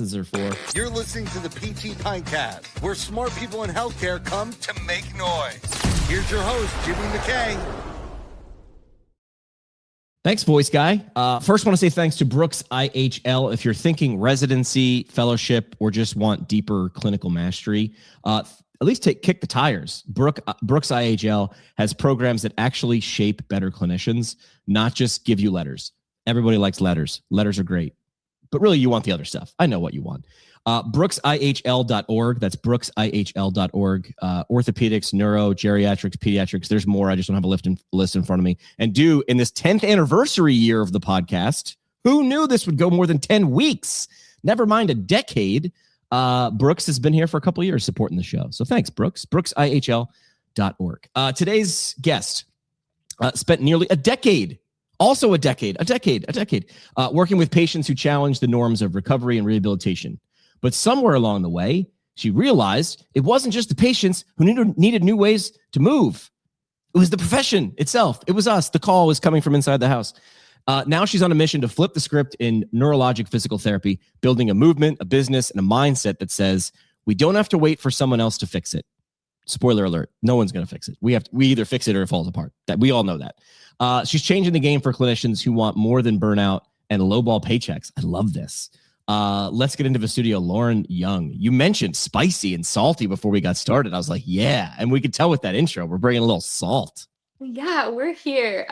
Are for. You're listening to the PT Pintcast, where smart people in healthcare come to make noise. Here's your host, Jimmy McKay. Thanks, voice guy. First, want to say thanks to Brooks IHL. If you're thinking residency, fellowship, or just want deeper clinical mastery, at least kick the tires. Brooks IHL has programs that actually shape better clinicians, not just give you letters. Everybody likes letters. Letters are great. But really, you want the other stuff. I know what you want. BrooksIHL.org. That's BrooksIHL.org. Orthopedics, neuro, geriatrics, pediatrics. There's more. I just don't have a list in front of me. And in this 10th anniversary year of the podcast, who knew this would go more than 10 weeks? Never mind a decade. Brooks has been here for a couple of years supporting the show. So thanks, Brooks. BrooksIHL.org. Today's guest spent nearly a decade. Also a decade, working with patients who challenge the norms of recovery and rehabilitation. But somewhere along the way, she realized it wasn't just the patients who needed new ways to move. It was the profession itself. It was us. The call was coming from inside the house. Now she's on a mission to flip the script in neurologic physical therapy, building a movement, a business, and a mindset that says we don't have to wait for someone else to fix it. Spoiler alert, no one's going to fix it. We either fix it or it falls apart. That we all know that. She's changing the game for clinicians who want more than burnout and lowball paychecks. I love this. Let's get into the studio. Lauren Young, you mentioned spicy and salty before we got started. I was like, yeah. And we could tell with that intro, we're bringing a little salt. Yeah, we're here.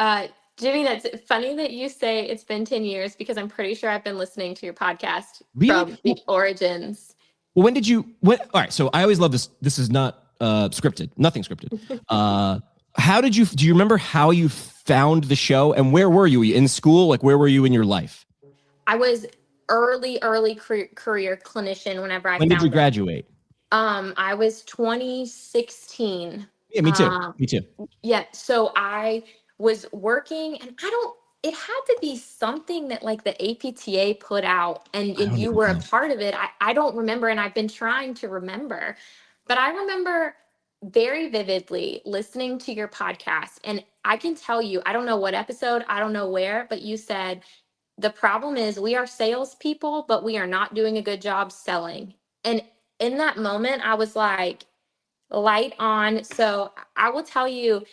Jimmy, that's funny that you say it's been 10 years because I'm pretty sure I've been listening to your podcast from the origins. Well, all right. So I always love this. This is not scripted, nothing scripted. Do you remember how you found the show and where were you? Were you in school? Like, where were you in your life? I was early career clinician whenever I When did you graduate? I was 2016. Yeah, me too. Yeah. So I was working and it had to be something that like the APTA put out and you were a part of it. I don't remember. And I've been trying to remember, but I remember very vividly listening to your podcast. And I can tell you, I don't know what episode, I don't know where, but you said, the problem is we are salespeople, but we are not doing a good job selling. And in that moment, I was like, light on. So I will tell you,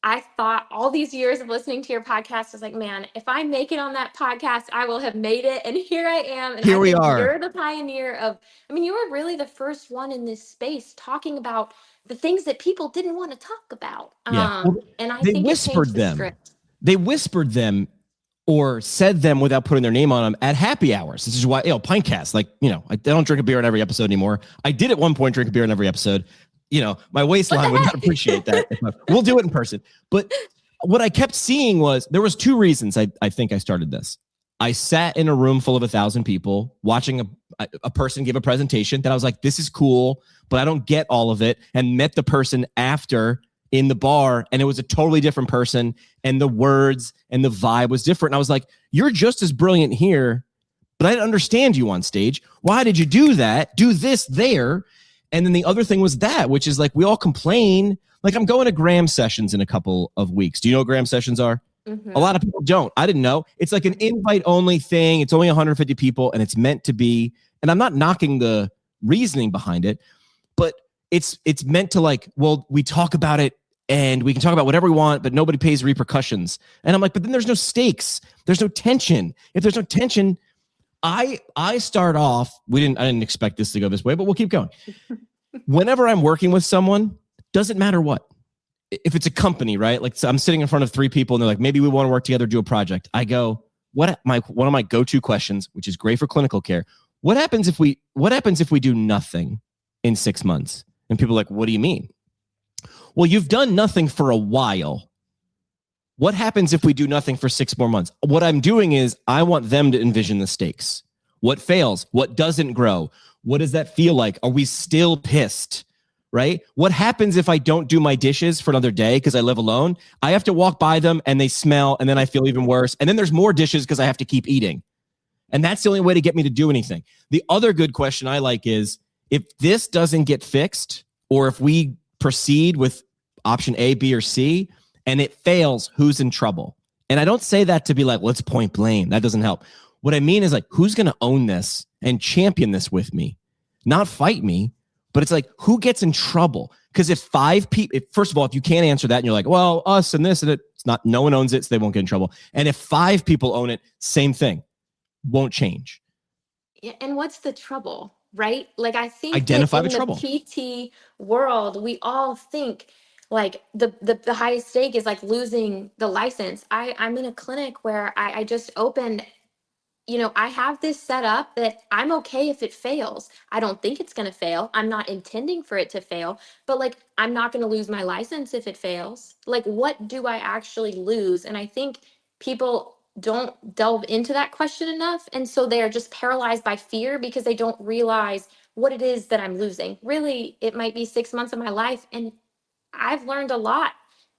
I thought all these years of listening to your podcast, I was like, man, if I make it on that podcast, I will have made it. And here I am. And here we are. You're the pioneer you were really the first one in this space talking about the things that people didn't want to talk about. Yeah. And I think they whispered them. They whispered them or said them without putting their name on them at happy hours. This is why, Pintcast, I don't drink a beer in every episode anymore. I did at one point drink a beer in every episode. My waistline would not appreciate that. We'll do it in person. But what I kept seeing there was two reasons I think I started this. I sat in a room full of 1,000 people watching a person give a presentation that I was like, this is cool, but I don't get all of it, and met the person after in the bar, and it was a totally different person, and the words and the vibe was different. And I was like, you're just as brilliant here, but I didn't understand you on stage. Why did you do that? Do this there. And then the other thing was which is like, we all complain. Like, I'm going to Graham sessions in a couple of weeks. Do you know what Graham sessions are? Mm-hmm. A lot of people don't. I didn't know. It's like an invite only thing. It's only 150 people and it's meant to be. And I'm not knocking the reasoning behind it, but it's meant to we talk about it and we can talk about whatever we want, but nobody pays repercussions. And I'm like, but then there's no stakes. There's no tension. If there's no tension, I start off, I didn't expect this to go this way, but we'll keep going. Whenever I'm working with someone, doesn't matter what. If it's a company, right? Like, so I'm sitting in front of 3 people and they're like, maybe we want to work together, do a project. I go, one of my go-to questions, which is great for clinical care. What happens if we do nothing in 6 months? And people are like, what do you mean? Well, you've done nothing for a while. What happens if we do nothing for 6 more months? What I'm doing is I want them to envision the stakes. What fails? What doesn't grow? What does that feel like? Are we still pissed? Right? What happens if I don't do my dishes for another day because I live alone? I have to walk by them and they smell, and then I feel even worse. And then there's more dishes because I have to keep eating. And that's the only way to get me to do anything. The other good question I like is, if this doesn't get fixed, or if we proceed with option A, B, or C, and it fails, who's in trouble? And I don't say that to be like, let's point blame. That doesn't help. What I mean is, like, who's going to own this and champion this with me, not fight me. But it's like, who gets in trouble? Because if 5 people, first of all, if you can't answer that and you're like, well, us and this and it's not, no one owns it, so they won't get in trouble. And if 5 people own it, same thing, won't change. And what's the trouble, right? Like, I think identify that the trouble. PT world, we all think like the highest stake is like losing the license. I'm in a clinic where I just opened. I have this set up that I'm okay if it fails. I don't think it's going to fail. I'm not intending for it to fail, but like, I'm not going to lose my license if it fails. Like, what do I actually lose? And I think people don't delve into that question enough. And so they are just paralyzed by fear because they don't realize what it is that I'm losing. Really, it might be 6 months of my life. And I've learned a lot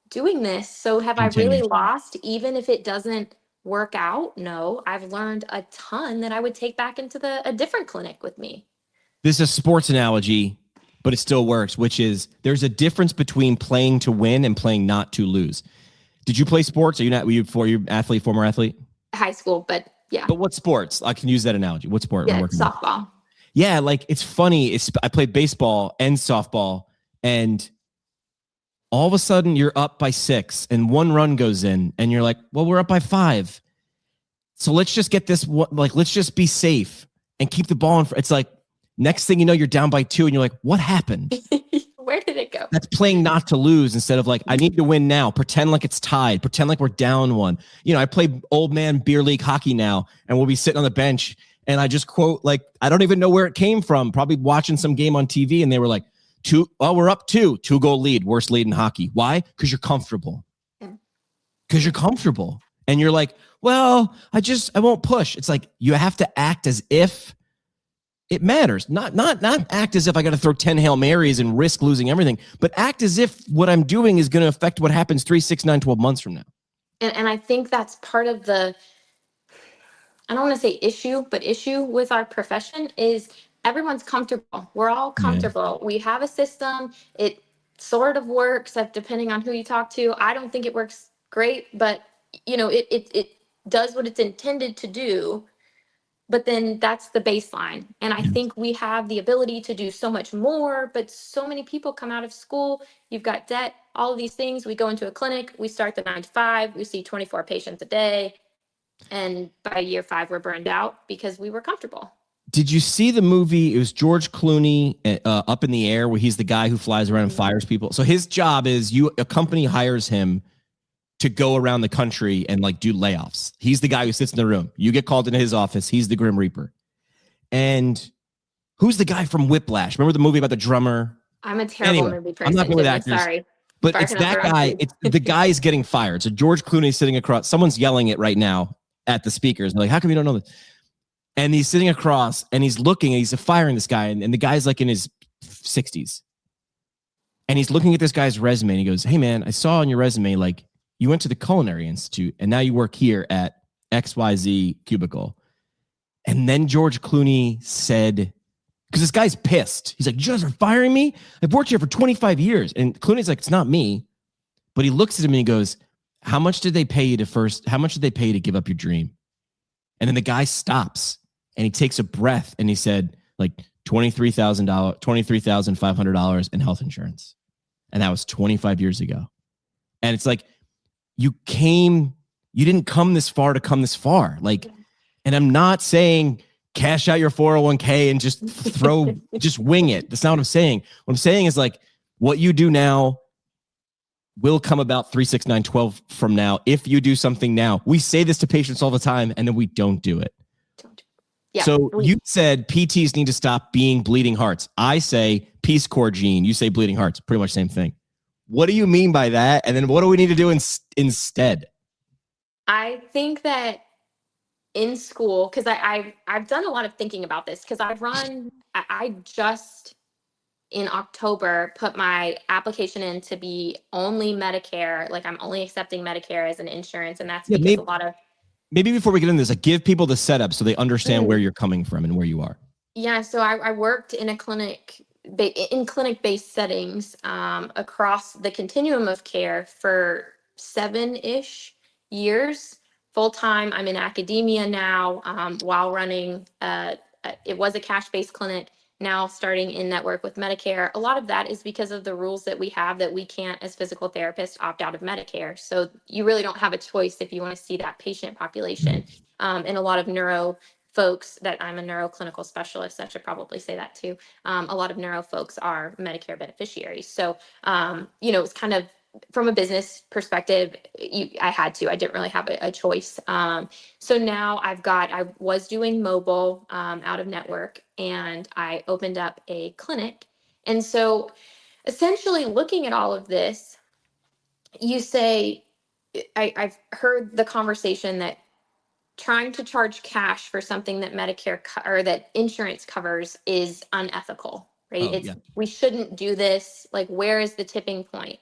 doing this. So have I really lost, even if it doesn't work out? No, I've learned a ton that I would take back into a different clinic with me. This is a sports analogy, but it still works, which is there's a difference between playing to win and playing not to lose. Did you play sports? Were you athlete, former athlete? High school, but yeah. But what sports? I can use that analogy. What sport? Yeah, softball. Yeah, like it's funny. I played baseball and softball, and all of a sudden you're up by 6 and 1 run goes in and you're like, well, we're up by 5. So let's just get this, let's just be safe and keep the ball in front. It's like, next thing you know, you're down by 2 and you're like, what happened? Where did it go? That's playing not to lose instead of like, I need to win now. Pretend like it's tied. Pretend like we're down 1. I play old man beer league hockey now, and we'll be sitting on the bench and I just quote, like, I don't even know where it came from. Probably watching some game on TV and they were like, we're up 2-goal lead, worst lead in hockey. Why? Because you're comfortable. Because you're comfortable. And you're like, well, I won't push. It's like, you have to act as if it matters. Not act as if I got to throw 10 Hail Marys and risk losing everything, but act as if what I'm doing is going to affect what happens 3, 6, 9, 12 months from now. And I think that's part of the, I don't want to say issue with our profession is everyone's comfortable. We're all comfortable. Yeah. We have a system. It sort of works depending on who you talk to. I don't think it works great, but it does what it's intended to do. But then that's the baseline. And I think we have the ability to do so much more, but so many people come out of school, you've got debt, all of these things. We go into a clinic, we start the 9 to 5, we see 24 patients a day. And by year 5, we're burned out because we were comfortable. Did you see the movie? It was George Clooney, Up in the Air, where he's the guy who flies around and fires people. So his job is a company hires him to go around the country and like do layoffs. He's the guy who sits in the room. You get called into his office. He's the Grim Reaper. And who's the guy from Whiplash? Remember the movie about the drummer? I'm a terrible movie person. I'm not good with actors. Sorry. But it's that guy. It's the guy's getting fired. So George Clooney's sitting across. Someone's yelling it right now at the speakers. They're like, how come you don't know this? And he's sitting across and he's looking and he's firing this guy. And the guy's like in his 60s. And he's looking at this guy's resume and he goes, hey man, I saw on your resume, like you went to the Culinary Institute and now you work here at XYZ cubicle. And then George Clooney said, because this guy's pissed. He's like, you guys are firing me? I've worked here for 25 years. And Clooney's like, it's not me. But he looks at him and he goes, how much did they pay you to give up your dream? And then the guy stops and he takes a breath and he said, like $23,500 in health insurance. And that was 25 years ago. And it's like, you didn't come this far to come this far. Like, and I'm not saying cash out your 401k and just just wing it. That's not what I'm saying. What I'm saying is like, what you do now will come about 3, 6, 9, 12 from now. If you do something now, we say this to patients all the time and then we don't do it. Yeah. So you said PTs need to stop being bleeding hearts. I say Peace Corps gene. You say bleeding hearts. Pretty much same thing. What do you mean by that? And then what do we need to do instead? I think that in school, because I've done a lot of thinking about this, because I just in October put my application in to be only Medicare. Like I'm only accepting Medicare as an insurance. And that's because a lot of. Maybe before we get into this, like give people the setup so they understand where you're coming from and where you are. Yeah. So I worked in a clinic-based settings across the continuum of care for 7-ish years. Full-time, I'm in academia now while running a it was a cash-based clinic, now starting in network with Medicare. A lot of that is because of the rules that we have that we can't, as physical therapists, opt out of Medicare. So you really don't have a choice if you want to see that patient population. And a lot of neuro folks, that I'm a neuroclinical specialist, I should probably say that too. A lot of neuro folks are Medicare beneficiaries. So, it's kind of, from a business perspective, I didn't really have a choice. So now I was doing mobile out of network, and I opened up a clinic. And so essentially looking at all of this, you say, I've heard the conversation that trying to charge cash for something that or that insurance covers is unethical, right? Oh, yeah. We shouldn't do this. Like, where is the tipping point?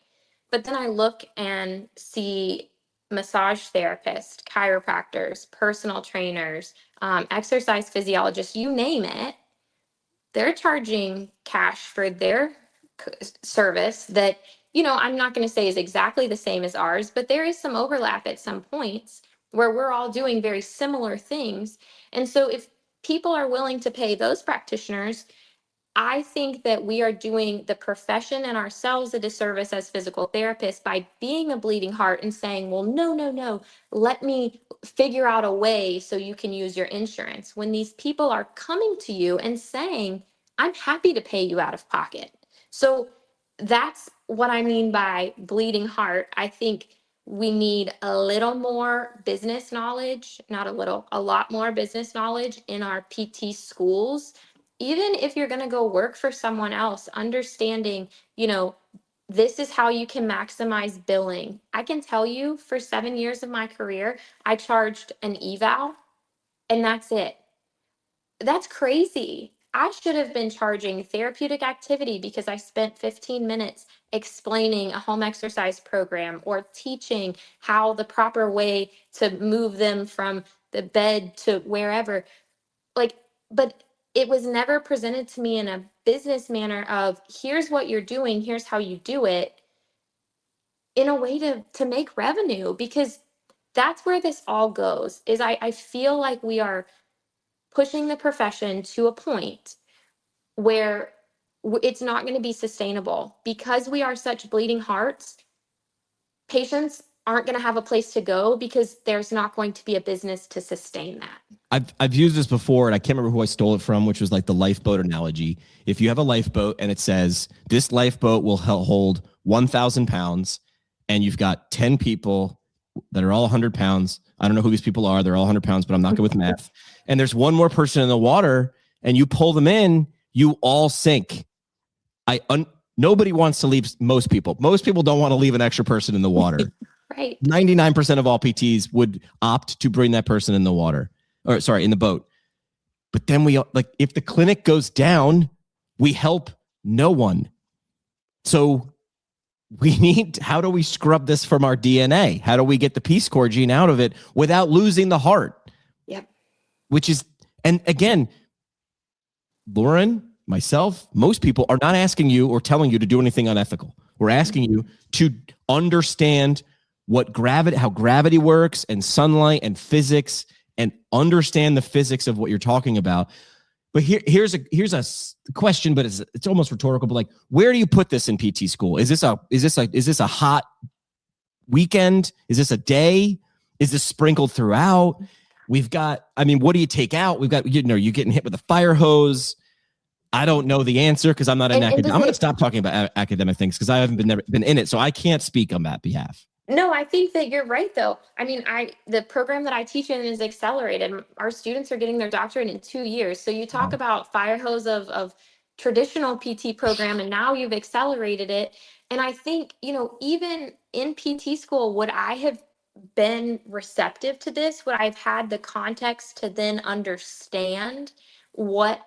But then I look and see massage therapists, chiropractors, personal trainers, exercise physiologists, you name it. They're charging cash for their service that, I'm not going to say is exactly the same as ours, but there is some overlap at some points where we're all doing very similar things. And so if people are willing to pay those practitioners, I think that we are doing the profession and ourselves a disservice as physical therapists by being a bleeding heart and saying, well, no, no, no, let me figure out a way so you can use your insurance. When these people are coming to you and saying, I'm happy to pay you out of pocket. So that's what I mean by bleeding heart. I think we need a little more business knowledge, not a little, a lot more business knowledge in our PT schools. Even if you're going to go work for someone else, understanding, this is how you can maximize billing. I can tell you, for 7 years of my career, I charged an eval, and that's it. That's crazy. I should have been charging therapeutic activity because I spent 15 minutes explaining a home exercise program or teaching how the proper way to move them from the bed to wherever. But it was never presented to me in a business manner of, here's what you're doing, here's how you do it, in a way to make revenue. Because that's where this all goes, is I feel like we are pushing the profession to a point where it's not going to be sustainable. Because we are such bleeding hearts, patients aren't going to have a place to go because there's not going to be a business to sustain that. I've used this before, and I can't remember who I stole it from, which was like the lifeboat analogy. If you have a lifeboat and it says this lifeboat will hold 1,000 pounds, and you've got 10 people that are all 100 pounds. I don't know who these people are. They're all 100 pounds, but I'm not good with math. And there's one more person in the water, and you pull them in, you all sink. Nobody wants to leave. Most people don't want to leave an extra person in the water. Right. 99% of all PTs would opt to bring that person in the water. In the boat. But then if the clinic goes down, we help no one. So how do we scrub this from our DNA? How do we get the Peace Corps gene out of it without losing the heart? Yep. And again, Lauren, myself, most people are not asking you or telling you to do anything unethical. We're asking you to understand how gravity works and sunlight and physics, and understand the physics of what you're talking about. But here's a question, but it's almost rhetorical. But like, where do you put this in PT school? Is this a hot weekend? Is this a day? Is this sprinkled throughout? What do you take out? We've got, you're getting hit with a fire hose. I don't know the answer because I'm not an academic. I'm going to stop talking about academic things because I haven't been in it, so I can't speak on that behalf. No, I think that you're right, though. The program that I teach in is accelerated. Our students are getting their doctorate in 2 years. So you talk about fire hose of traditional PT program, and now you've accelerated it. And I think, even in PT school, would I have been receptive to this? Would I have had the context to then understand what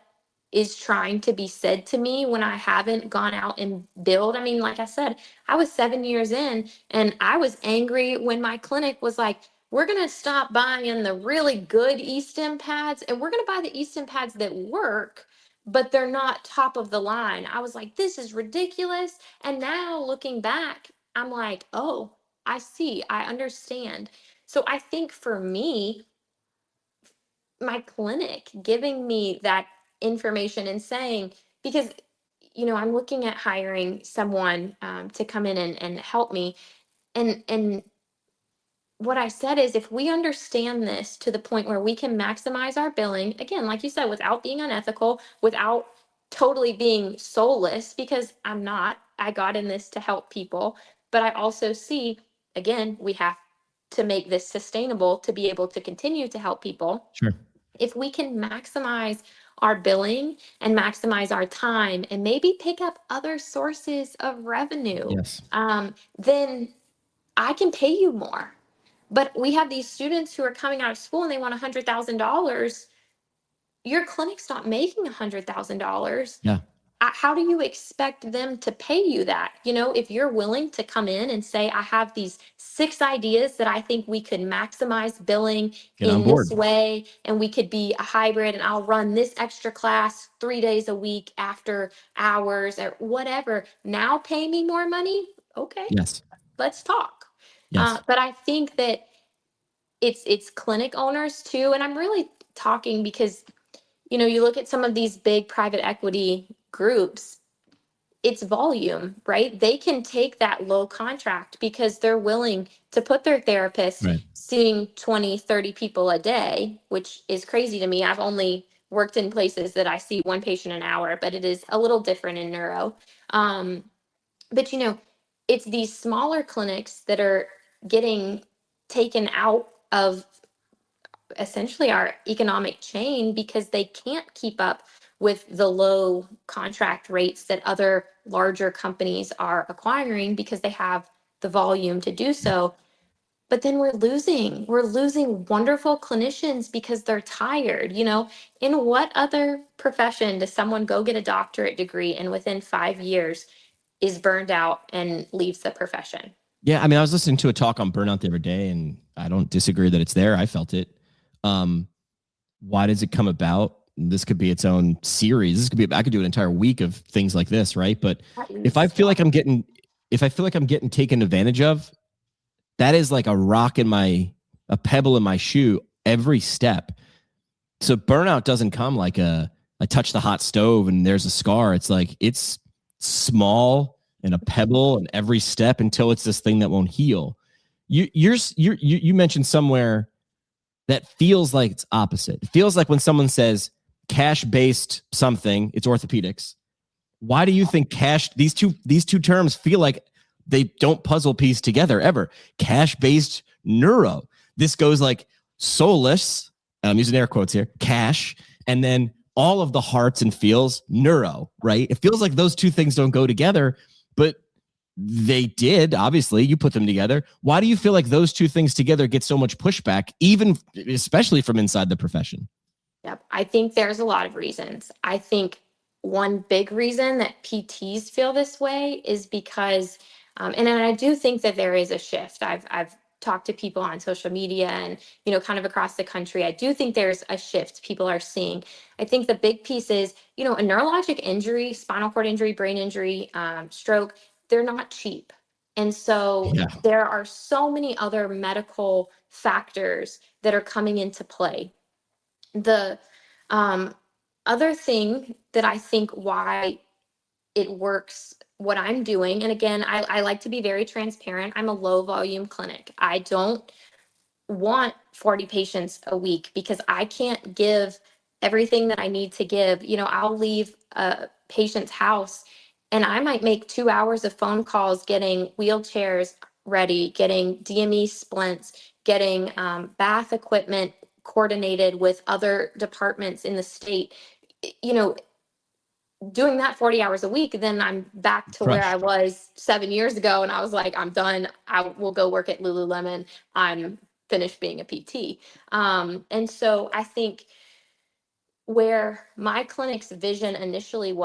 is trying to be said to me when I haven't gone out and build? Like I said, I was 7 years in, and I was angry when my clinic was like, we're going to stop buying the really good E-stim pads, and we're going to buy the E-stim pads that work, but they're not top of the line. I was like, this is ridiculous. And now looking back, I'm like, oh, I see, I understand. So I think for me, my clinic giving me that information and saying, because, I'm looking at hiring someone to come in and help me. And what I said is, if we understand this to the point where we can maximize our billing, again, like you said, without being unethical, without totally being soulless, because I'm not, I got in this to help people. But I also see, again, we have to make this sustainable to be able to continue to help people. Sure. If we can maximize our billing and maximize our time and maybe pick up other sources of revenue, Yes. then I can pay you more. But we have these students who are coming out of school and they want $100,000. Your clinic's not making $100,000. Yeah. How do you expect them to pay you that? If you're willing to come in and say, I have these 6 ideas that I think we could maximize billing Get on in board. this way, and we could be a hybrid, and I'll run this extra class 3 days a week after hours or whatever. Now pay me more money. Okay, Yes. let's talk. Yes. But I think that it's clinic owners too. And I'm really talking because, you look at some of these big private equity groups, it's volume, right? They can take that low contract because they're willing to put their therapist Right. seeing 20, 30 people a day, which is crazy to me. I've only worked in places that I see one patient an hour, but it is a little different in neuro. But it's these smaller clinics that are getting taken out of essentially our economic chain because they can't keep up with the low contract rates that other larger companies are acquiring because they have the volume to do so. But then we're losing wonderful clinicians because they're tired. In what other profession does someone go get a doctorate degree and within 5 years is burned out and leaves the profession? Yeah. I mean, I was listening to a talk on burnout the other day, and I don't disagree that it's there. I felt it. Why does it come about? This could be its own series. I could do an entire week of things like this, right? But if I feel like I'm getting taken advantage of, that is like a pebble in my shoe every step. So burnout doesn't come like I touch the hot stove and there's a scar. It's like, it's small and a pebble in every step until it's this thing that won't heal. You mentioned somewhere that feels like it's opposite. It feels like when someone says cash-based something, it's orthopedics. Why do you think these two terms feel like they don't puzzle piece together ever? Cash-based neuro. This goes like soulless, I'm using air quotes here, cash, and then all of the hearts and feels neuro, right? It feels like those two things don't go together, but they did. Obviously, you put them together. Why do you feel like those two things together get so much pushback, especially from inside the profession? Yep. I think there's a lot of reasons. I think one big reason that PTs feel this way is because, and I do think that there is a shift. I've talked to people on social media and, kind of across the country. I do think there's a shift people are seeing. I think the big piece is, a neurologic injury, spinal cord injury, brain injury, stroke, they're not cheap. And so there are so many other medical factors that are coming into play. The other thing that I think why it works, what I'm doing, and again, I like to be very transparent. I'm a low volume clinic. I don't want 40 patients a week because I can't give everything that I need to give. I'll leave a patient's house and I might make 2 hours of phone calls getting wheelchairs ready, getting DME splints, getting bath equipment coordinated with other departments in the state. Doing that 40 hours a week, then I'm back to where I was 7 years ago. And I was like, I'm done. I will go work at Lululemon. I'm finished being a PT. And so I think where my clinic's vision initially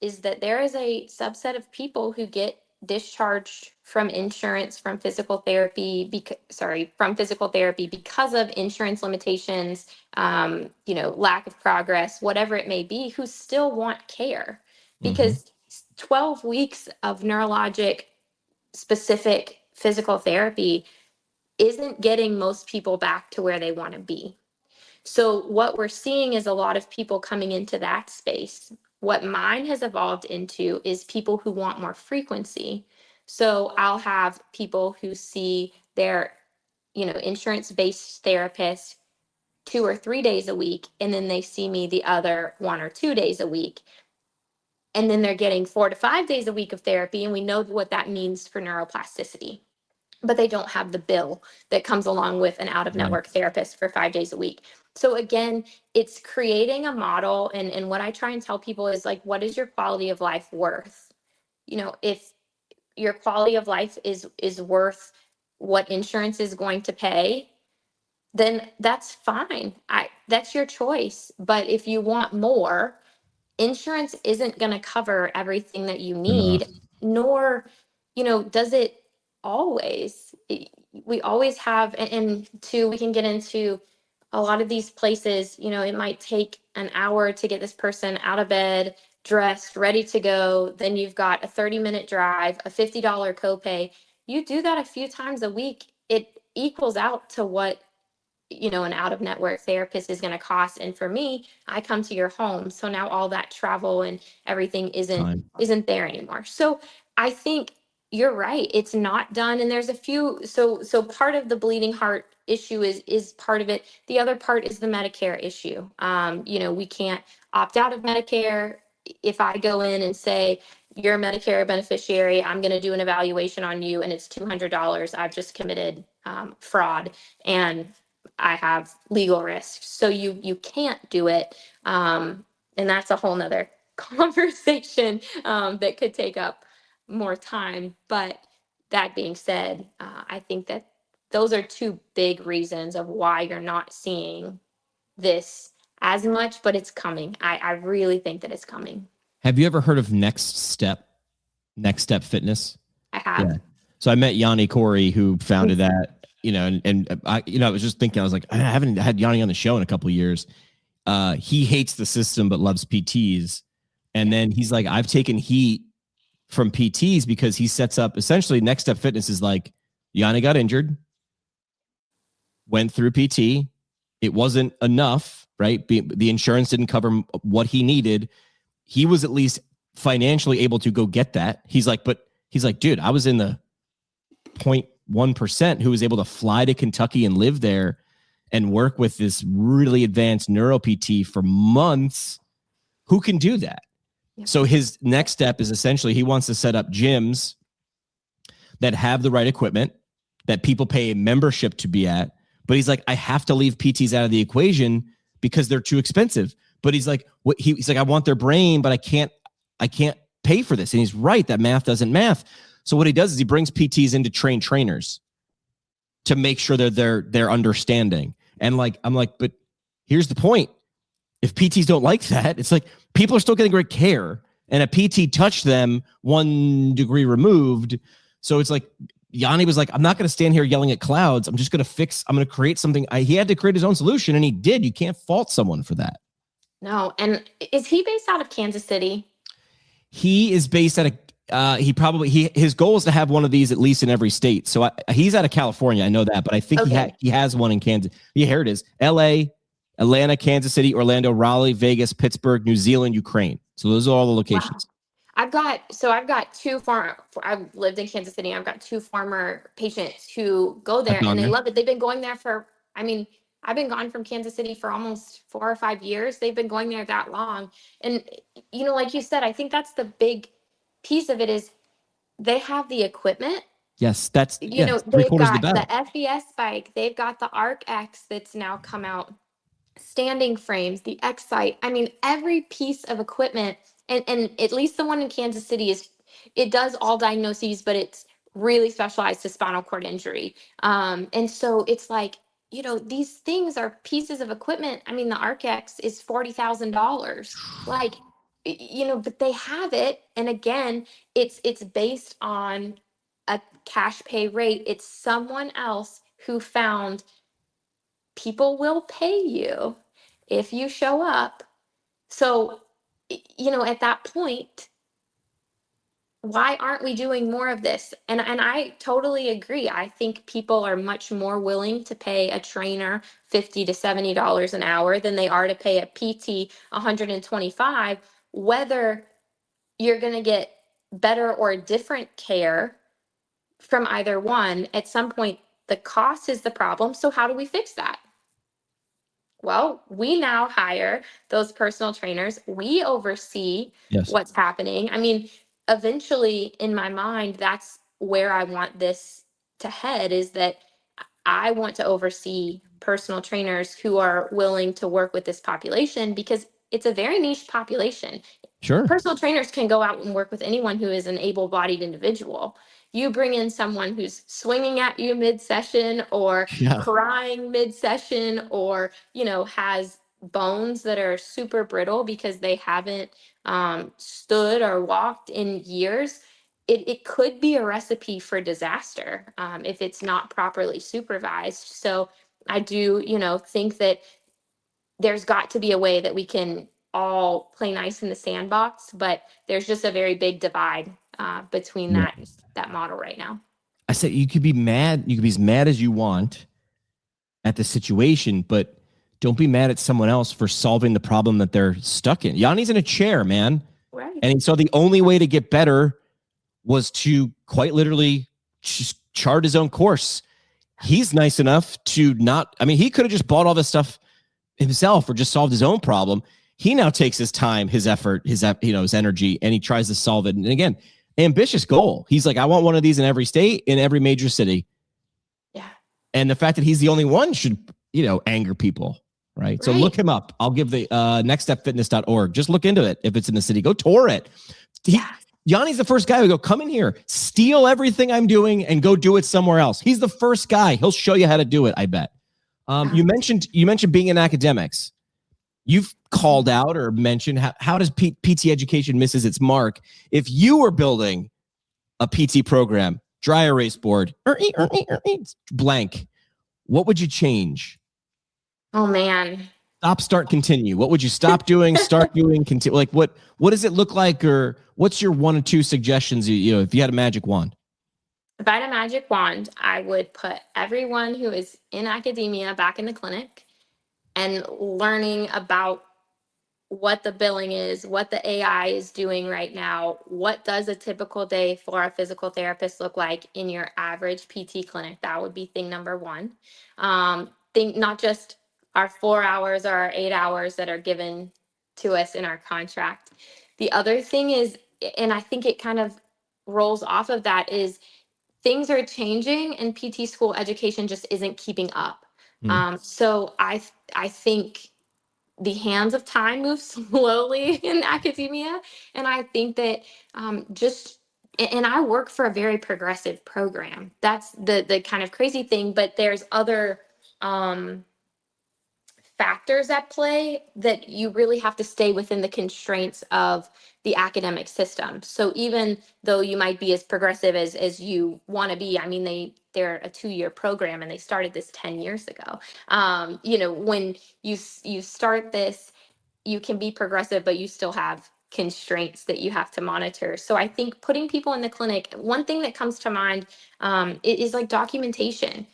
is that there is a subset of people who get discharged from insurance from physical therapy because of insurance limitations, lack of progress, whatever it may be, who still want care because 12 weeks of neurologic specific physical therapy isn't getting most people back to where they want to be. So what we're seeing is a lot of people coming into that space. What mine has evolved into is people who want more frequency. So I'll have people who see their, insurance-based therapist 2 or 3 days a week, and then they see me the other 1 or 2 days a week. And then they're getting 4 to 5 days a week of therapy, and we know what that means for neuroplasticity. But they don't have the bill that comes along with an out of network therapist for 5 days a week. So again, it's creating a model. And what I try and tell people is like, what is your quality of life worth? If your quality of life is worth what insurance is going to pay, then that's fine. That's your choice. But if you want more, insurance isn't going to cover everything that you need, nor, does it always. We always have, and two, we can get into a lot of these places, it might take an hour to get this person out of bed, dressed, ready to go. Then you've got a 30-minute drive, a $50 copay. You do that a few times a week, it equals out to what an out of network therapist is going to cost. And for me, I come to your home, so now all that travel and everything isn't there anymore. So I think you're right, it's not done. And there's a few, so part of the bleeding heart issue is part of it. The other part is the Medicare issue. We can't opt out of Medicare. If I go in and say, you're a Medicare beneficiary, I'm going to do an evaluation on you, and it's $200, I've just committed fraud, and I have legal risks. So you can't do it. And that's a whole nother conversation that could take up more time. But that being said, I think that those are two big reasons of why you're not seeing this as much, but it's coming. I really think that it's coming. Have you ever heard of Next Step Fitness? I have. Yeah. So I met Yanni Corey, who founded that. And I was just thinking, I was like, I haven't had Yanni on the show in a couple of years. He hates the system, but loves PTs. And then he's like, I've taken heat from PTs because he sets up essentially Next Step Fitness is like, Yanni got injured, went through PT. It wasn't enough, right? The insurance didn't cover what he needed. He was at least financially able to go get that. He's like, dude, I was in the 0.1% who was able to fly to Kentucky and live there and work with this really advanced neuro PT for months. Who can do that? Yeah. So his next step is essentially he wants to set up gyms that have the right equipment that people pay a membership to be at. But he's like, I have to leave PTs out of the equation because they're too expensive. But he's like, he's like, I want their brain, but I can't pay for this. And he's right, that math doesn't math. So what he does is he brings PTs in to train trainers to make sure that they're understanding. And like, I'm like, but here's the point. If PTs don't like that, it's like people are still getting great care and a PT touched them 1 degree removed. So it's like, Yanni was like, I'm not going to stand here yelling at clouds. I'm going to create something. He had to create his own solution and he did. You can't fault someone for that. No. And is he based out of Kansas City? He is based out of, his goal is to have one of these at least in every state. So he's out of California. I know that, but I think he has one in Kansas. Yeah, here it is. LA, Atlanta, Kansas City, Orlando, Raleigh, Vegas, Pittsburgh, New Zealand, Ukraine. So those are all the locations. Wow. I've got two I've lived in Kansas City. I've got two former patients who go there and they love it. They've been going there I've been gone from Kansas City for almost 4 or 5 years. They've been going there that long. And, like you said, I think that's the big piece of it is they have the equipment. Yes, that's, they've got the FES bike. They've got the Arc X that's now come out, standing frames, the X-Site. I mean, every piece of equipment, and at least the one in Kansas City it does all diagnoses, but it's really specialized to spinal cord injury. And so it's like, these things are pieces of equipment. I mean, the ArcX is $40,000. Like, but they have it. And again, it's based on a cash pay rate. It's someone else who found people will pay you if you show up. So, at that point, why aren't we doing more of this? And I totally agree. I think people are much more willing to pay a trainer $50 to $70 an hour than they are to pay a PT 125, whether you're going to get better or different care from either one. At some point, the cost is the problem. So how do we fix that? Well, we now hire those personal trainers. We oversee Yes. what's happening. I mean, eventually, in my mind, that's where I want this to head, is that I want to oversee personal trainers who are willing to work with this population, because it's a very niche population. Sure. Personal trainers can go out and work with anyone who is an able-bodied individual. You bring in someone who's swinging at you mid-session, or Yeah. crying mid-session, or has bones that are super brittle because they haven't stood or walked in years. It could be a recipe for disaster if it's not properly supervised. So I do think that there's got to be a way that we can all play nice in the sandbox, but there's just a very big divide between Yeah. that model right now. I said you could be mad. You could be as mad as you want at the situation, but don't be mad at someone else for solving the problem that they're stuck in. Yanni's in a chair, man. Right. And so the only way to get better was to quite literally just chart his own course. He's nice enough to not, I mean, he could have just bought all this stuff himself or just solved his own problem. He now takes his time, his effort, his energy, and he tries to solve it. And again, ambitious goal. He's like, I want one of these in every state, in every major city. Yeah. And the fact that he's the only one should, anger people. Right. So look him up. I'll give the nextstepfitness.org. Just look into it. If it's in the city, go tour it. Yanni's the first guy who go, come in here, steal everything I'm doing and go do it somewhere else. He's the first guy. He'll show you how to do it, I bet. You mentioned being in academics. You've called out or mentioned how does PT education misses its mark? If you were building a PT program, dry erase board, blank, what would you change? Oh man. Stop, start, continue. What would you stop doing, start doing, continue? Like what does it look like, or what's your 1 or 2 suggestions, if you had a magic wand? If I had a magic wand, I would put everyone who is in academia back in the clinic and learning about what the billing is, what the AI is doing right now. What does a typical day for a physical therapist look like in your average PT clinic? That would be thing number 1. Think not just our 4 hours or our 8 hours that are given to us in our contract. The other thing is, and I think it kind of rolls off of that, is things are changing and PT school education just isn't keeping up. So I think the hands of time move slowly in academia. And I think that and I work for a very progressive program. That's the kind of crazy thing, but there's other factors at play that you really have to stay within the constraints of the academic system. So even though you might be as progressive as you want to be, I mean, they're a 2-year program and they started this 10 years ago. When you start this, you can be progressive, but you still have constraints that you have to monitor. So I think putting people in the clinic, one thing that comes to mind is like documentation.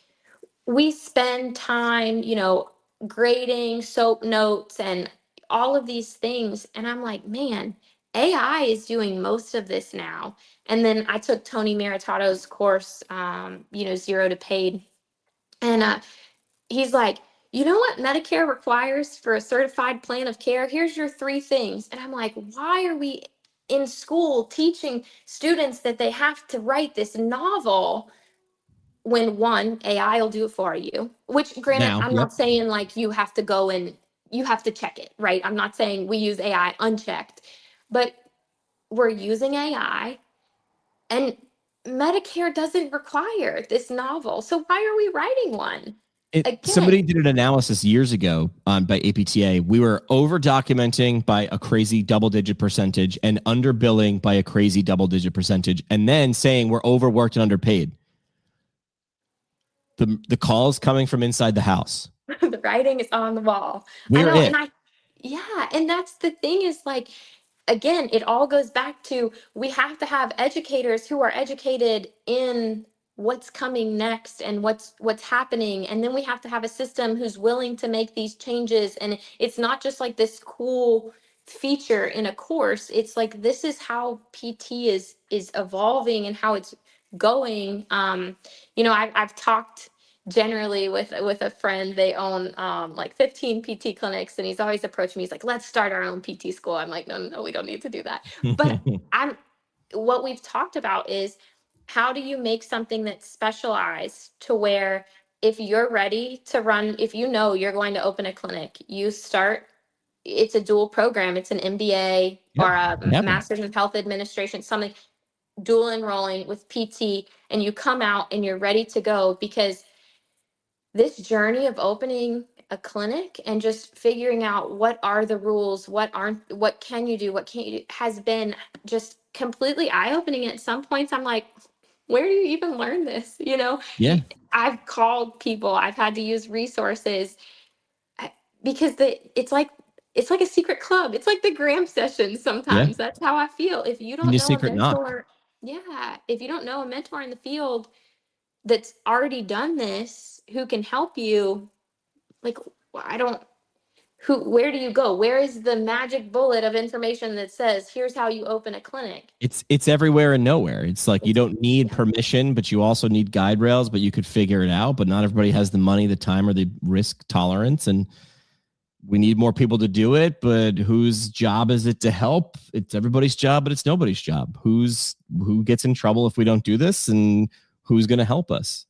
We spend time, grading SOAP notes and all of these things. And I'm like, man, AI is doing most of this now. And then I took Tony Maritato's course, Zero to Paid. And he's like, you know what Medicare requires for a certified plan of care? Here's your 3 things. And I'm like, why are we in school teaching students that they have to write this novel when, one, AI will do it for you? Which, granted, I'm not saying like you have to go and you have to check it, right? I'm not saying we use AI unchecked, but we're using AI and Medicare doesn't require this novel. So why are we writing one? Somebody did an analysis years ago by APTA. We were over documenting by a crazy double-digit percentage and underbilling by a crazy double-digit percentage, and then saying we're overworked and underpaid. The calls coming from inside the house. The writing is on the wall. And and that's the thing, is like, again, it all goes back to, we have to have educators who are educated in what's coming next and what's happening, and then we have to have a system who's willing to make these changes. And it's not just like this cool feature in a course. It's like, this is how PT is evolving and how it's going. I've talked generally with a friend. They own like 15 PT clinics, and he's always approached me. He's like, let's start our own PT school. I'm like, no, we don't need to do that. But what we've talked about is, how do you make something that's specialized to where, if you're ready to run, if you know you're going to open a clinic, you start, it's a dual program. It's an MBA or a Master's of Health Administration, something dual enrolling with PT, and you come out and you're ready to go. Because this journey of opening a clinic and just figuring out what are the rules, what can you do, what can't you do, has been just completely eye-opening. At some points I'm like, where do you even learn this? Yeah. I've called people, I've had to use resources, because it's like a secret club. It's like the Graham sessions sometimes. That's how I feel. If you don't know a mentor, if you don't know a mentor in the field that's already done this, who can help you, like, where do you go? Where is the magic bullet of information that says, here's how you open a clinic? It's everywhere and nowhere. It's like, you don't need permission, but you also need guide rails, but you could figure it out. But not everybody has the money, the time, or the risk tolerance. And we need more people to do it, but whose job is it to help? It's everybody's job, but it's nobody's job. Who gets in trouble if we don't do this, and who's going to help us?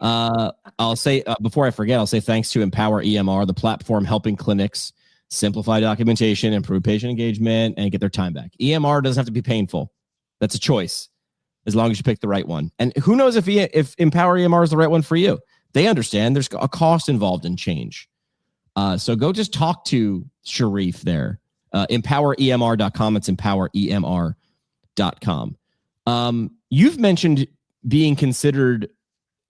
I'll say, before I forget, I'll say thanks to Empower EMR, the platform helping clinics simplify documentation, improve patient engagement, and get their time back. EMR doesn't have to be painful. That's a choice, as long as you pick the right one. And who knows if Empower EMR is the right one for you? They understand there's a cost involved in change. So go just talk to Sharif there. EmpowerEMR.com. It's EmpowerEMR.com. You've mentioned being considered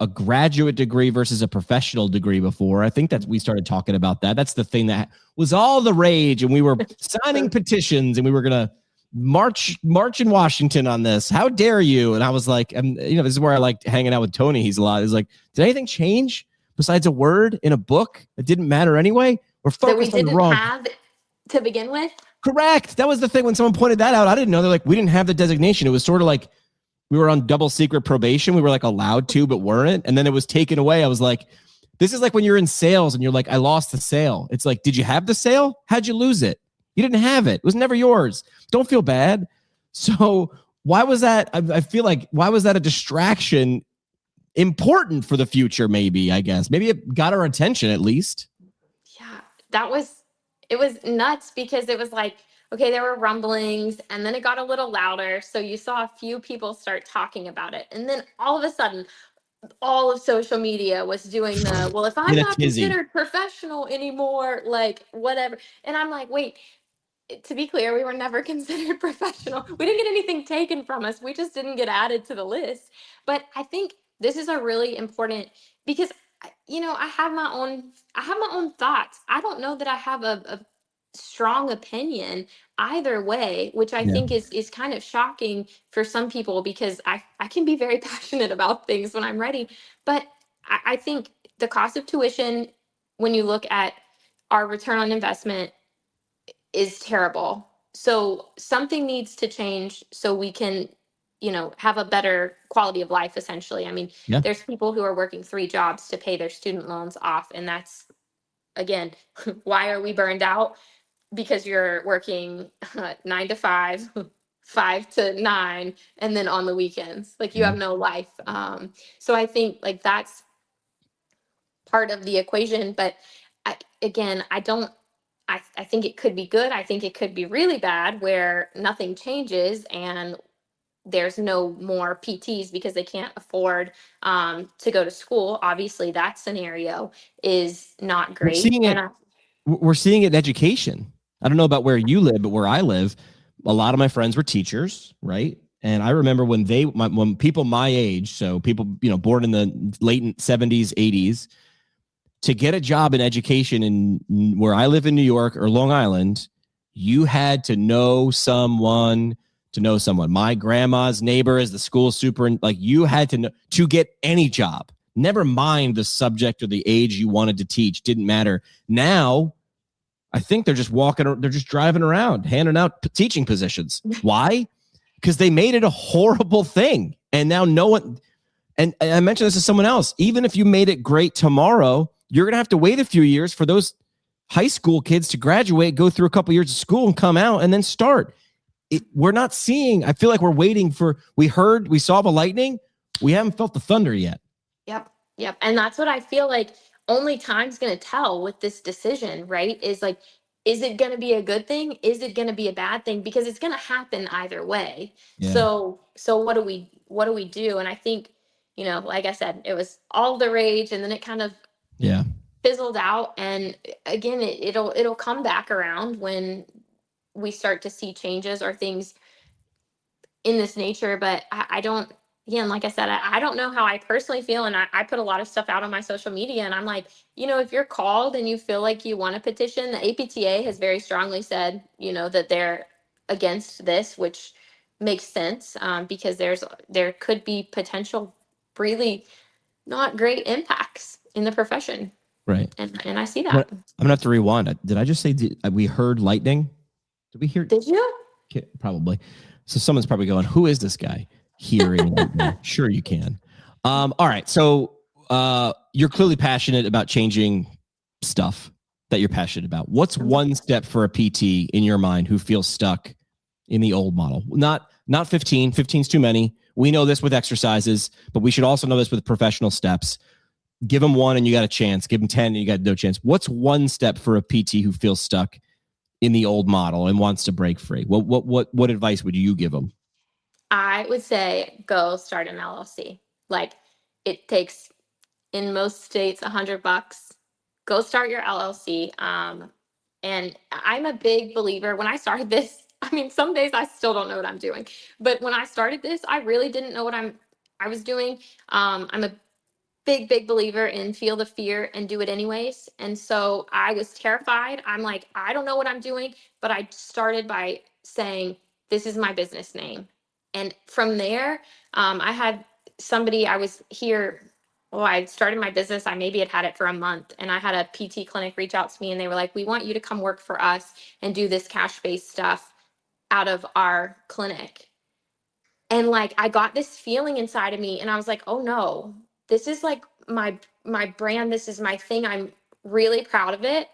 a graduate degree versus a professional degree before. I think that we started talking about that. That's the thing that was all the rage, and we were signing petitions, and we were going to march in Washington on this. How dare you? And I was like, this is where I liked hanging out with Tony. He's like, did anything change besides a word in a book that didn't matter anyway? We're focused on the wrong. That we didn't have to begin with? Correct. That was the thing when someone pointed that out. I didn't know. They're like, we didn't have the designation. It was sort of like we were on double secret probation. We were like allowed to, but weren't. And then it was taken away. I was like, this is like when you're in sales and you're like, I lost the sale. It's like, did you have the sale? How'd you lose it? You didn't have it. It was never yours. Don't feel bad. So why was that? I feel like, why was that a distraction? Important for the future, maybe, I guess. Maybe it got our attention at least. Yeah, it was nuts, because it was like, okay, there were rumblings, and then it got a little louder. So you saw a few people start talking about it. And then all of a sudden, all of social media was doing well, if I'm not considered professional anymore, like whatever. And I'm like, wait, to be clear, we were never considered professional. We didn't get anything taken from us. We just didn't get added to the list. But I think this is a really important, because I have my own thoughts. I don't know that I have a strong opinion either way, which I think is kind of shocking for some people, because I can be very passionate about things when I'm ready. But I think the cost of tuition, when you look at our return on investment, is terrible. So something needs to change so we can, have a better quality of life, essentially. I mean, there's people who are working 3 jobs to pay their student loans off. And that's, again, why are we burned out? Because you're working 9 to 5, 5 to 9, and then on the weekends, like you have no life. So I think like that's part of the equation. But I think it could be good. I think it could be really bad, where nothing changes and there's no more PTs because they can't afford to go to school. Obviously, that scenario is not great. We're seeing it in education. I don't know about where you live, but where I live, a lot of my friends were teachers, right? And I remember when people my age, so people born in the late 70s, 80s, to get a job in education in where I live in New York or Long Island, You had to know someone to know someone. My grandma's neighbor is the school super. Like, you had to know to get any job. Never mind the subject or the age you wanted to teach. Didn't matter. Now, I think they're just they're just driving around, handing out teaching positions. Why? Because they made it a horrible thing. And now no one, and I mentioned this to someone else, even if you made it great tomorrow, you're going to have to wait a few years for those high school kids to graduate, go through a couple years of school and come out and then start. We're not seeing, I feel like we're waiting for, we saw the lightning. We haven't felt the thunder yet. Yep. And that's what I feel like only time's going to tell with this decision, right? Is like, is it going to be a good thing? Is it going to be a bad thing? Because it's going to happen either way. Yeah. So what do we do? And I think, like I said, it was all the rage, and then it kind of fizzled out. And again, it'll come back around when we start to see changes or things in this nature. But I don't, again, like I said, I don't know how I personally feel. And I put a lot of stuff out on my social media, and I'm like, if you're called and you feel like you want a petition, the APTA has very strongly said, that they're against this, which makes sense, because there could be potential really not great impacts in the profession. Right. And I see that. I'm going to have to rewind. Did I just say, we heard lightning? Did we hear? Did you? Probably. So someone's probably going, who is this guy? Hearing lightning. Sure you can. All right. So you're clearly passionate about changing stuff that you're passionate about. What's one step for a PT in your mind who feels stuck in the old model? Not 15. 15's too many. We know this with exercises, but we should also know this with professional steps. Give them one and you got a chance. Give them 10 and you got no chance. What's one step for a PT who feels stuck in the old model and wants to break free? What advice would you give them? I would say go start an LLC. Like, it takes, in most states, $100. Go start your LLC. And I'm a big believer. When I started this, I mean, some days I still don't know what I'm doing. But when I started this, I really didn't know what I was doing. I'm a big believer in feel the fear and do it anyways. And so I was terrified. I'm like, I don't know what I'm doing. But I started by saying, this is my business name. And from there, I had somebody, I was here, I started my business. I maybe had it for a month, and I had a PT clinic reach out to me, and they were like, we want you to come work for us and do this cash-based stuff out of our clinic. And like, I got this feeling inside of me, and I was like, oh no, this is like my brand. This is my thing. I'm really proud of it.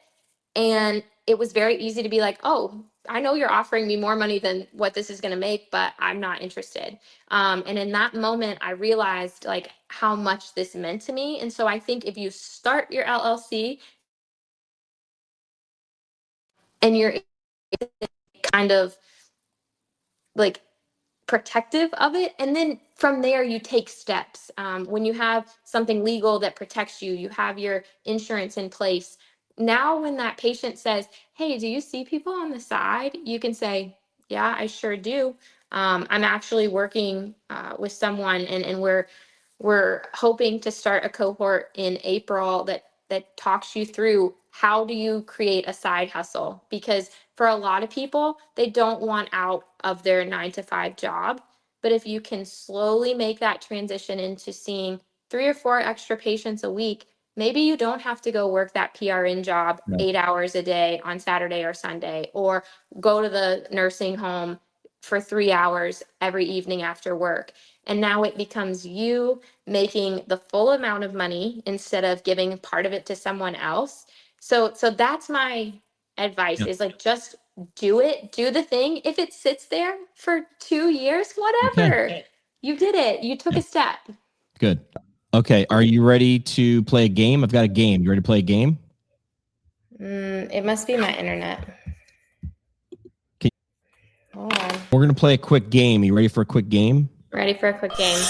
And it was very easy to be like, oh, I know you're offering me more money than what this is going to make, but I'm not interested. And in that moment, I realized like how much this meant to me. And so I think if you start your LLC and you're kind of like protective of it, and then from there you take steps. When you have something legal that protects you, you have your insurance in place. Now, when that patient says, hey, do you see people on the side? You can say, yeah, I sure do. I'm actually working with someone, and we're hoping to start a cohort in April that talks you through how do you create a side hustle? Because for a lot of people, they don't want out of their 9-to-5 job. But if you can slowly make that transition into seeing 3 or 4 extra patients a week, maybe you don't have to go work that PRN job 8 hours a day on Saturday or Sunday, or go to the nursing home for 3 hours every evening after work. And now it becomes you making the full amount of money instead of giving part of it to someone else. So that's my advice, is like, just do it, do the thing. If it sits there for 2 years, whatever, you did it. You took a step. Good. Okay. Are you ready to play a game? I've got a game. You ready to play a game? It must be my internet. Hold on. We're going to play a quick game. You ready for a quick game? Ready for a quick game.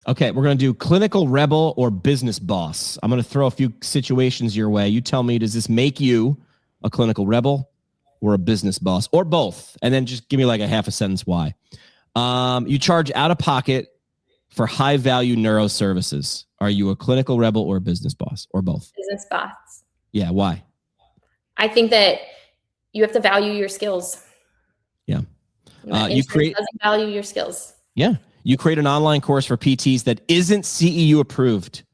Okay, we're going to do clinical rebel or business boss. I'm going to throw a few situations your way. You tell me, does this make you a clinical rebel or a business boss, or both? And then just give me like a half a sentence why. You charge out of pocket for high value neuro services. Are you a clinical rebel or a business boss, or both? Business boss. Yeah, why? I think that you have to value your skills. Yeah. You doesn't value your skills. Yeah. You create an online course for PTs that isn't CEU approved,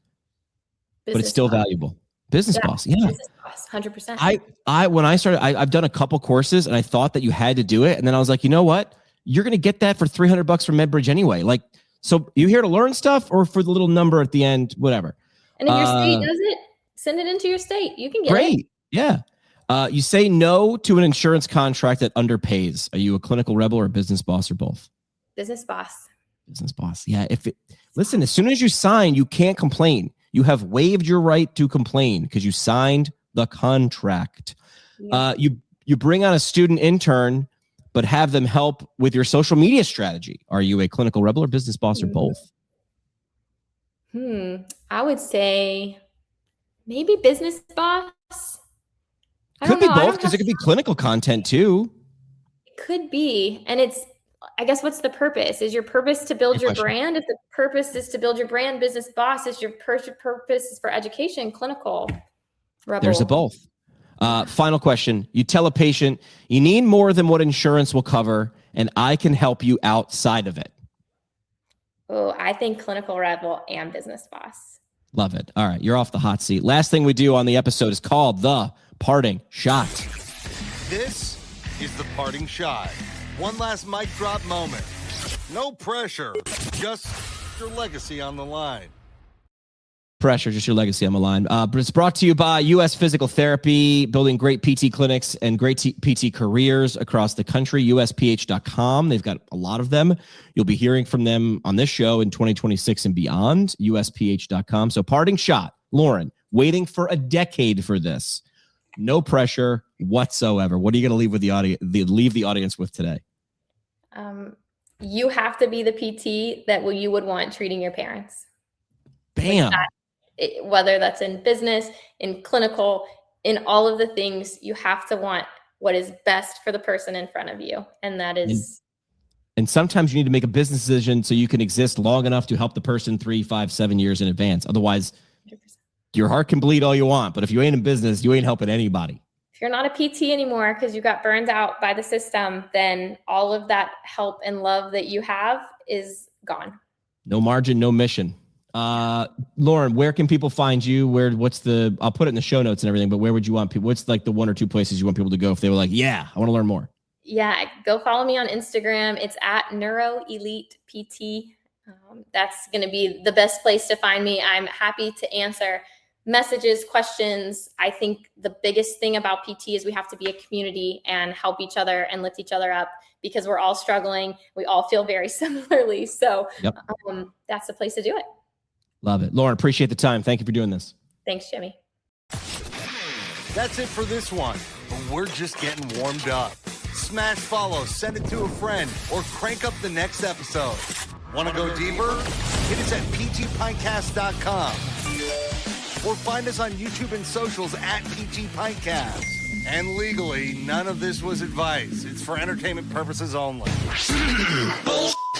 but it's still valuable. Business Boss. Yeah. Business Boss, 100%. When I started, I've done a couple courses and I thought that you had to do it. And then I was like, you know what? You're going to get that for $300 from MedBridge anyway. Like, so you here to learn stuff or for the little number at the end, whatever. And if your state does it, send it into your state. You can get it. Great. Yeah. You say no to an insurance contract that underpays. Are you a clinical rebel or a business boss or both? Business boss. Business boss. Yeah. Listen, as soon as you sign, you can't complain. You have waived your right to complain because you signed the contract. Yeah. You bring on a student intern, but have them help with your social media strategy. Are you a clinical rebel or business boss or both? I would say maybe business boss. Could be both because it could be clinical content too. It could be. And I guess, what's the purpose? Is your purpose to build your brand? If the purpose is to build your brand, business boss, is your purpose is for education, clinical rebel. There's a both. Final question. You tell a patient, you need more than what insurance will cover, and I can help you outside of it. Oh, I think clinical rebel and business boss. Love it. All right. You're off the hot seat. Last thing we do on the episode is called the parting shot. This is the parting shot. One last mic drop moment. No pressure. Just your legacy on the line. Pressure, just your legacy on the line. But it's brought to you by U.S. Physical Therapy, building great PT clinics and great PT careers across the country. USPH.com. They've got a lot of them. You'll be hearing from them on this show in 2026 and beyond. USPH.com. So parting shot. Lauren, waiting for a decade for this. No pressure whatsoever. What are you going to leave with the audience? Leave the audience with today? You have to be the PT that you would want treating your parents. Bam. Whether that's in business, in clinical, in all of the things, you have to want what is best for the person in front of you. And that is. And sometimes you need to make a business decision so you can exist long enough to help the person 3, 5, 7 years in advance. Otherwise, 100%. Your heart can bleed all you want. But if you ain't in business, you ain't helping anybody. If you're not a PT anymore because you got burned out by the system, then all of that help and love that you have is gone. No margin, no mission. Lauren, where can people find you? I'll put it in the show notes and everything, but where would you want people? What's like the 1 or 2 places you want people to go if they were like, yeah, I want to learn more? Yeah, go follow me on Instagram. It's at Neuro Elite PT. That's going to be the best place to find me. I'm happy to answer messages, questions. I think the biggest thing about PT is we have to be a community and help each other and lift each other up because we're all struggling. We all feel very similarly. So that's the place to do it. Love it. Lauren, appreciate the time. Thank you for doing this. Thanks, Jimmy. That's it for this one, but we're just getting warmed up. Smash follow, send it to a friend, or crank up the next episode. Want to go deeper? Hit us at ptpintcast.com or find us on YouTube and socials at PT Pintcast. And legally, none of this was advice. It's for entertainment purposes only.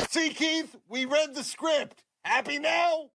See, Keith, we read the script. Happy now?